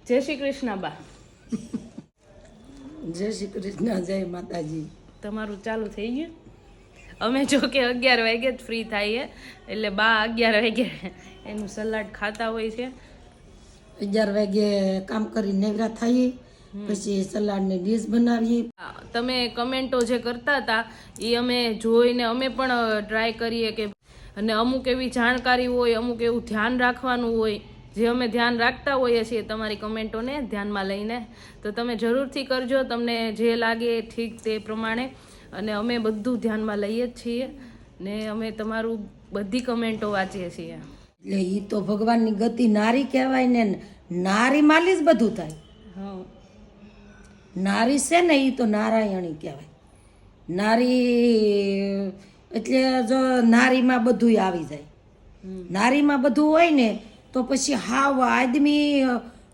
જય શ્રી કૃષ્ણ બા. જય શ્રી કૃષ્ણ, જય માતાજી. તમારું ચાલુ થઈ ગયું? અમે જો કે 11 વાગે જ ફ્રી થઈએ, એટલે બા 11 વાગે એનું સલાડ ખાતા હોય છે. 11 વાગે કામ કરી નેવરા થઈએ, પછી સલાડની ડીશ બનાવીએ. તમે કમેન્ટો જે કરતા હતા એ અમે જોઈને અમે પણ ટ્રાય કરીએ કે, અને અમુક એવી જાણકારી હોય, અમુક એવું ધ્યાન રાખવાનું હોય જે અમે ધ્યાન રાખતા હોઈએ છીએ તમારી કમેન્ટોને ધ્યાનમાં લઈને. તો તમે જરૂરથી કરજો, તમને જે લાગે ઠીક તે પ્રમાણે. અને અમે બધું ધ્યાનમાં લઈએ જ છીએ ને અમે તમારું બધી કમેન્ટો વાંચીએ છીએ. એટલે એ તો ભગવાનની ગતિ નારી કહેવાય ને, નારી માલી જ બધું થાય. હા, નારી છે ને એ તો નારાયણી કહેવાય. નારી એટલે જો નારીમાં બધું આવી જાય. નારીમાં બધું હોય ને તો પછી હાવ આદમી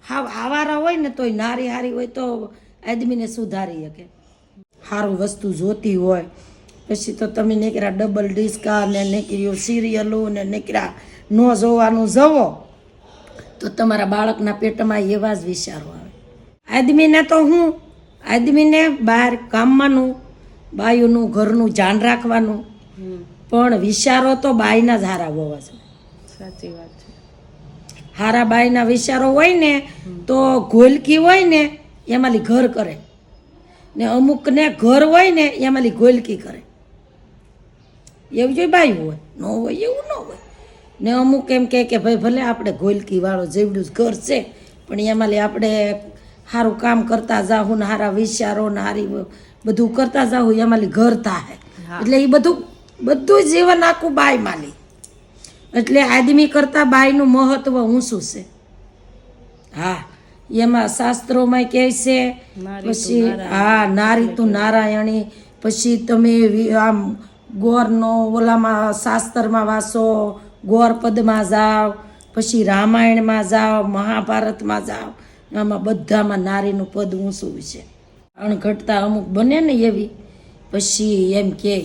હાવ આવારા હોય ને તોય નારી હારી હોય તો આદમીને સુધારી શકે. સારું વસ્તુ જોતી હોય પછી તો તમે નીકળ્યા ડબલ ડિસ્કા ને નીકળ્યું સિરિયલો ને નીકળ્યા ન જોવાનું જવો તો તમારા બાળકના પેટમાં એવા જ વિચારો આવે. આદમીને તો આદમીને બહાર કામમાંનું, બાયુનું ઘરનું ધ્યાન રાખવાનું, પણ વિચારો તો બાઈના જ હારા હોવા જોઈએ. સાચી વાત છે. હારા બાઈના વિચારો હોય ને તો ગોલકી હોય ને એમાંથી ઘર કરે ને અમુકને ઘર હોય ને એમાંથી ગોલકી કરે. એવું જોઈએ બાઈ હોય, ન હોય એવું ન હોય. ને અમુક એમ કે ભાઈ ભલે આપણે ગોલકી વાળો જેવડું જ ઘર છે પણ એમાંથી આપણે સારું કામ કરતા જાહું ને સારા વિચારો ને સારી બધું કરતા જાહું એમાંથી ઘર થાય. એટલે એ બધું જીવન આખું બાઈ માલી. એટલે આદમી કરતા બાઈનું મહત્વ ઊંચું છે. હા, એમાં શાસ્ત્રોમાં કહે છે પછી નારી તું નારાયણી. પછી તમે આમ ગોરનો ઓલામાં શાસ્ત્રમાં વાંચો, ગોર પદમાં જાઓ, પછી રામાયણમાં જાઓ, મહાભારતમાં જાઓ, આમાં બધામાં નારીનું પદ ઊંચું છે. અણઘટતા અમુક બને ને એવી પછી એમ કે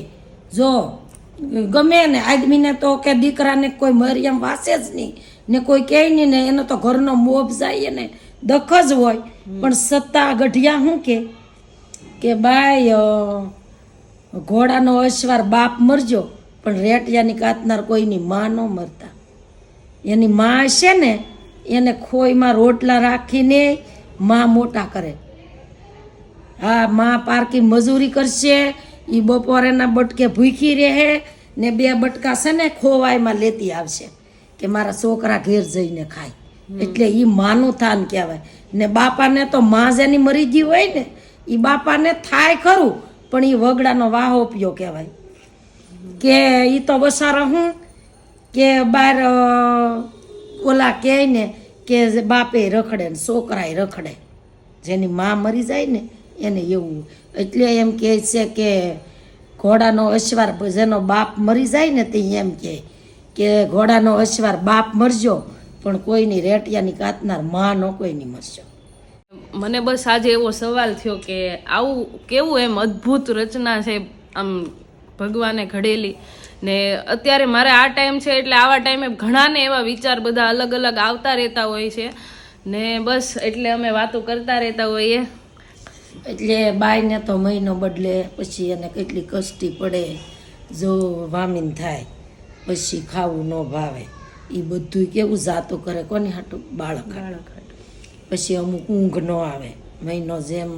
જો ગમે ને આદમીને તો કે દીકરાને કોઈ મરિયમ વાસે જ નહીં ને કોઈ કહે નહીં ને એનો તો ઘરનો મોભ જાય ને દખ જ હોય. પણ સત્તા ગઢિયા શું કે બાય ઘોડાનો અશ્વાર બાપ મરજો પણ રેટિયાની કાતનાર કોઈની માં ન મરતા. એની માં છે ને એને ખોઈમાં રોટલા રાખીને માં મોટા કરે. હા, માં પારકી મજૂરી કરશે, એ બપોરેના બટકે ભૂખી રહે ને 2 બટકા છે ને ખોવાઈમાં લેતી આવશે કે મારા છોકરા ઘેર જઈને ખાય. એટલે એ માનું થાન કહેવાય. ને બાપાને તો માં જેની મરી ગઈ હોય ને એ બાપાને થાય ખરું પણ એ વગડાનો વાહો પીયો કહેવાય. કે એ તો બસારો કે બાર ઓલા કહે ને કે બાપે રખડે ને છોકરાએ રખડે. જેની માં મરી જાય ને એને એવું. એટલે એમ કહે છે કે ઘોડાનો અશ્વાર જેનો બાપ મરી જાય ને તે એમ કે ઘોડાનો અશ્વાર બાપ મરજો પણ કોઈની રેટિયાની કાતનાર માં નો કોઈની મરજો. મને બસ આજે એવો સવાલ થયો કે આવું કેવું એમ અદ્ભુત રચના છે આમ ભગવાને ઘડેલી. ને અત્યારે મારે આ ટાઈમ છે એટલે આવા ટાઈમે ઘણાને એવા વિચાર બધા અલગ અલગ આવતા રહેતા હોય છે ને બસ એટલે અમે વાતો કરતા રહેતા હોઈએ. એટલે બાઈને તો મહિનો બદલે પછી એને કેટલી કષ્ટી પડે, જો વામીન થાય પછી ખાવું ન ભાવે, એ બધું કેવું જાતું કરે કોની હાટું? બાળક હાટું. પછી અમુક ઊંઘ ન આવે, મહિનો જેમ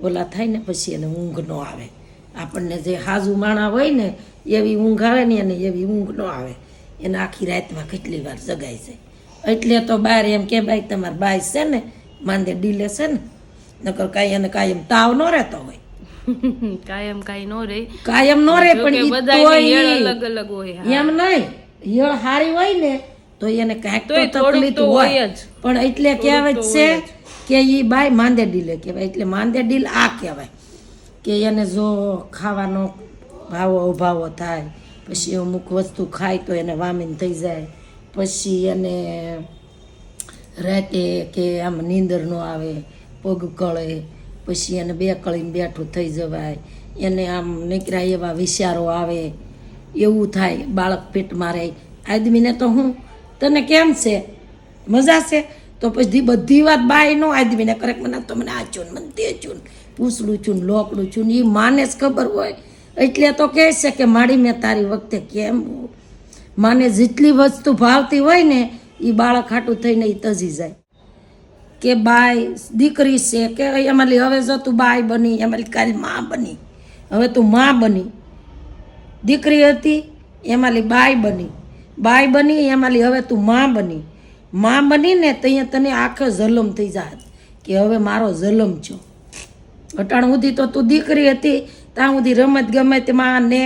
ઓલા થાય ને પછી એને ઊંઘ ન આવે. આપણને જે હાજુ માણા હોય ને એવી ઊંઘ આવે ને એને એવી ઊંઘ ન આવે. એને આખી રાતમાં કેટલી વાર જગાય છે. એટલે તો બહાર એમ કે ભાઈ તમારે બાઈ છે ને માંદે ડીલે છે ને, નકર કાંઈ એને કાયમ તાવ ન રહેતો હોય. કાયમ કાંઈ નો રે, કાયમ નો રે પણ બધાય અલગ અલગ હોય. એમ નહીં, યળ હારી હોય ને તો એને કાંઈક તો તકલીફ હોય જ. પણ એટલે કહેવત છે કે એ બાઈ માંદે ડીલે કહેવાય. એટલે માંદે ડીલ આ કહેવાય કે એને જો ખાવાનો ભાવો અભાવો થાય પછી અમુક વસ્તુ ખાય તો એને વામીન થઈ જાય. પછી એને રાતે કે આમ નીંદર ન આવે, પગ કળે, પછી એને બે કળીને બેઠું થઈ જવાય, એને આમ નીકળ્યા એવા વિચારો આવે, એવું થાય. બાળક પેટમાં રહે. આદમીને તો તને કેમ છે? મજા છે? તો તો પછી બધી વાત બાય નો આદમીને કરે કે મને તો મને આ છું ને મને તે છું ને પૂછડું છું ને લોકડું છું ને એ માને જ ખબર હોય એટલે તો કહે છે કે માડી મેં તારી વખતે કેમ માને જેટલી વસ્તુ ભાવતી હોય ને એ બાળક હાટું થઈને એ તજી જાય કે બાય દીકરી છે કે એમાંલી હવે જો તું બાય બની એમાંલી કાલ માં બની હવે તું માં બની દીકરી હતી એમાંલી બાય બની એમાંલી હવે તું માં બનીને ત્યાં તને આખો જલમ થઈ જાય કે હવે મારો જલમ છો અટાણ સુધી તો તું દીકરી હતી ત્યાં સુધી રમત ગમતમાં ને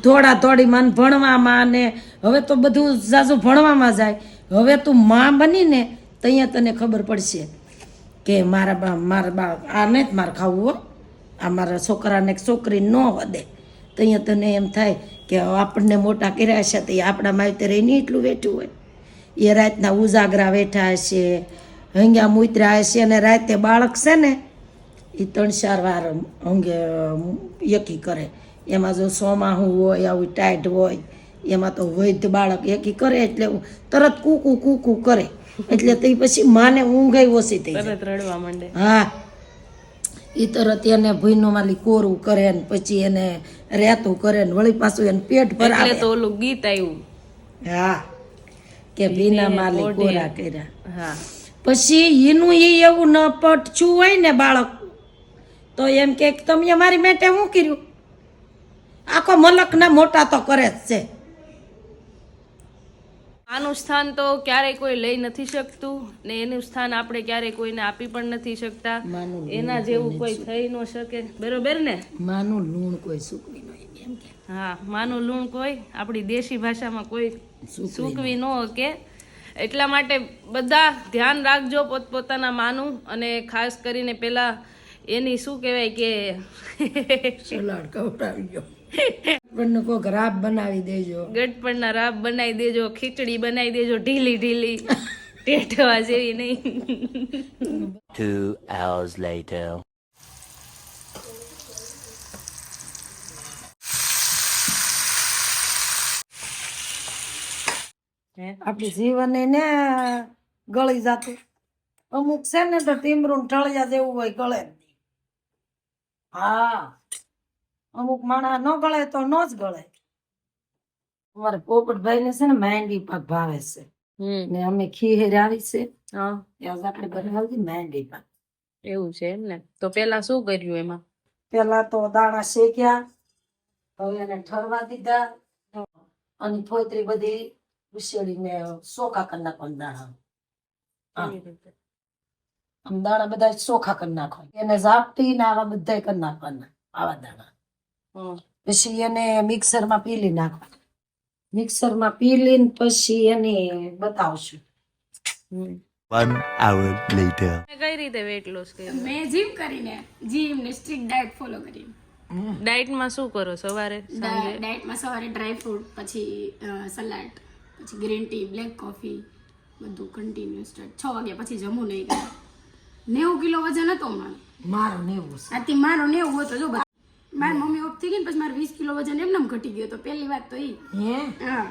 દોડીમાં ભણવામાં ને હવે તો બધું જાજુ ભણવામાં જાય હવે તું માં બનીને ત્યાં તને ખબર પડશે કે મારા બાળક આ નહીં જ મારે ખાવું હો આ મારા છોકરાને છોકરી ન વધે ત્યાં તને એમ થાય કે આપણને મોટા કર્યા છે તો એ આપણા માવતરે નહીં એટલું વેઠું હોય એ રાતના ઉજાગરા વેઠા હશે હંગ્યા મૂતરા હશે અને રાતે બાળક છે ને એ 3-4 વાર હંગે એકી કરે એમાં જો સોમાહું હોય આવું ટાઈટ હોય એમાં તો વૈધ બાળક એકી કરે એટલે તરત કૂકું કરે એટલે તે પછી માને ઊંઘ ઓછી થઈ જાય તરત રડવા માંડે હા એ તરત એને ભૂઈનું માલી કોરું કરે ને પછી એને રેતું કરે ને વળી પાછું એને પેટ ભરાવે એટલે તો ઓલું ગીત આવ્યું હા કે ભીના માલી કોરા કર્યા હા પછી એનું એ એવું ન પટછું હોય ને બાળક તો એમ કે તમે મારી મેટે શું કર્યું આખો મલકના મોટા તો કરે જ છે આનું સ્થાન તો ક્યારેય કોઈ લઈ નથી શકતું ને એનું સ્થાન આપણે ક્યારેય કોઈને આપી પણ નથી શકતા એના જેવું કોઈ થઈ ન શકે બરોબર ને માનું લૂણ કોઈ સૂકવી ન એમ કે હા માનું લૂણ કોઈ આપણી દેશી ભાષામાં કોઈ સૂકવી ન કે એટલા માટે બધા ધ્યાન રાખજો પોતપોતાના માનું અને ખાસ કરીને પેલા એની શું કહેવાય કે સલાડ કવડાવજો પણ કોક રાબ બનાવી દેજો ગટપણના રાબ બનાવી દેજો ખીચડી બનાવી દેજો ઢીલી ટેટવા જેવી નહીં 2 hours later. આપણી જીવન ને ગળી જાતું અમુક છે ને તો ટીમરું ઠળિયા જેવું હોય ગળે જ નહીં. હા અમુક માણા ન ગળે તો ન જ ગળે અમારે પોપટભાઈ ને છે ને માંડી પાક ભાવે છે ને અમે ખીહેર આવી છે ત્યાં આપણે બનાવી માંડી પાક એવું છે એમ ને તો પેલા શું કર્યું એમાં પેલા તો દાણા શેક્યા હવે એને ઠરવા દીધા અને ફોતરી બધી ઉછેડીને સોખા કરી નાખવાના દાણા દાણા બધા ચોખા કરી નાખો એને ઝાપટી ને આવા બધા કરી નાખવાના આવા દાણા પછી એને મિક્સરમાં પીલી નાખવા મિક્સરમાં પીલીને પછી એને બતાવશું 1 hour later. કઈ રીતે વેટ લોસ કર્યું મેં જીમ કરીને જીમ ને સ્ટ્રિક્ટ ડાયટ ફોલો કરીને ડાયટમાં શું કરો સવારે સાંજે ડાયટમાં સવારે ડ્રાય ફ્રૂટ પછી સલાડ પછી ગ્રીન ટી બ્લેક કોફી બધું કન્ટિન્યુ સ્ટાર્ટ 6 વાગ્યા પછી જમવું નહીં કરે 90 કિલો વજન હતો મારું નેવું છે આથી મારો 90 હતો જો મારી મમ્મી ઓફ થઈ ગઈ ને પછી મારું 20 કિલો વજન એમને ઘટી ગયો તો પહેલી વાત તો એ હા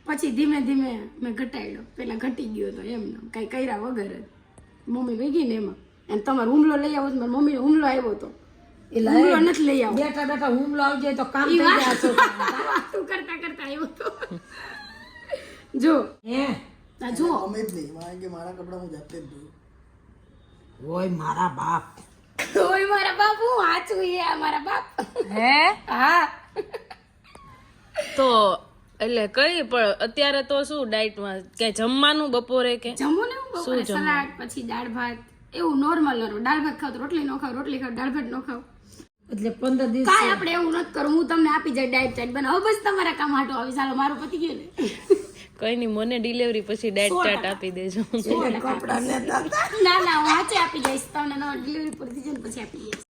પછી ધીમે ધીમે મેં ઘટાડ્યો પેલા ઘટી ગયો તો એમને કઈ કર્યા વગર જ મમ્મી વહી ગઈ ને એમાં અને તમારો હુમલો લઈ આવો મારી મમ્મીને હુમલો આવ્યો હતો હુમલો નથી લઈ આવો બેઠા બેઠા હુમલો આવી જાય તો કામ થઈ જાય છે તું કરતા આવ્યો તો જો આ જો ઓય મારા બાપ ઓય મારા બાપ હું આચું એ મારા બાપ હે હા તો એટલે કઈ પણ અત્યારે તો શું ડાયટમાં કે જમવાનું બપોરે કે જમવું ને બપોરે સલાડ પછી દાળ ભાત એવું નોર્મલ દાળ ભાત ખાવ તો રોટલી ન ખાવ રોટલી ખાવ દાળ ભાત ન ખાવ એટલે 15 દિવસ કાંઈ આપણે એવું નથી કરું હું તમને આપી જાય ડાયટ ચાર્ટ બનાવો બસ તમારા કામ હાટો આવી ચાલો મારું પતિ ગયું ને કઈ નહીં મને ડિલિવરી પછી ડાયટ ચાર્ટ આપી દેજો કપડા લેતા ના હું હાચે આપી જઈશ તમને ડિલિવરી પૂરી થઈ જાય ને પછી આપી દઈશ